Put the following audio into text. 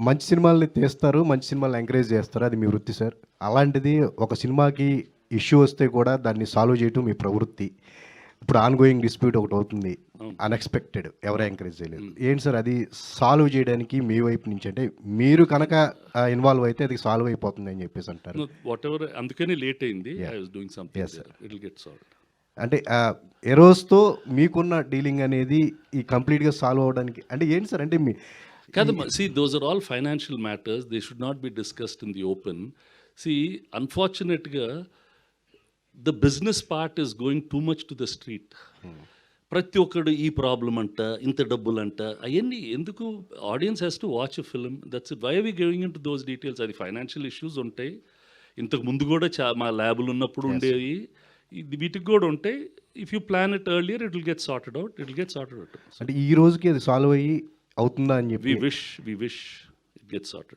మంచి సినిమాల్ని తీస్తారు. మంచి సినిమాల్ని ఎంకరేజ్ చేస్తారు. అది మీ వృత్తి సార్. అలాంటిది ఒక సినిమాకి ఇష్యూ వస్తే కూడా దాన్ని సాల్వ్ చేయటం మీ ప్రవృత్తి. ఇప్పుడు ఆన్‌గోయింగ్ డిస్ప్యూట్ ఒకటవుతుంది. అవును. అన్‌ఎక్స్‌పెక్టెడ్. ఎవరు ఎంకరేజ్ చేయలేదు. ఏంటి సార్ అది సాల్వ్ చేయడానికి మీ వైపు నుంచి అంటే మీరు కనుక ఇన్వాల్వ్ అయితే అది సాల్వ్ అయిపోతుందని చెప్పేసి అంటారు. వాటెవర్ అందుకని లేట్ అయింది. Yeah. I was doing something Yes, sir. It will get solved. అంటే ఎరోస్‌తో మీకున్న డీలింగ్ అనేది ఈ కంప్లీట్‌గా సాల్వ్ అవ్వడానికి అంటే ఏంటి సార్ అంటే మీ కాదమ్మా, see those are all financial matters. They should not be discussed in the open. See అన్ఫార్చునేట్గా the business part is going too much to the street. ప్రతి ఒక్కడు ఈ ప్రాబ్లం అంట, ఇంత డబ్బులు అంట, అవన్నీ ఎందుకు? Audience has to watch a film. That's it. Why are we going in to those details? అది ఫైనాన్షియల్ ఇష్యూస్ ఉంటాయి. ఇంతకు ముందు కూడా మా ల్యాబులు ఉన్నప్పుడు ఉండేవి. వీటికి కూడా ఉంటాయి. If you plan it earlier it will get sorted out. It will get sorted out. అంటే ఈ రోజుకి అది సాల్వ్ అవుతుందా అని చెప్పి we wish it get sorted.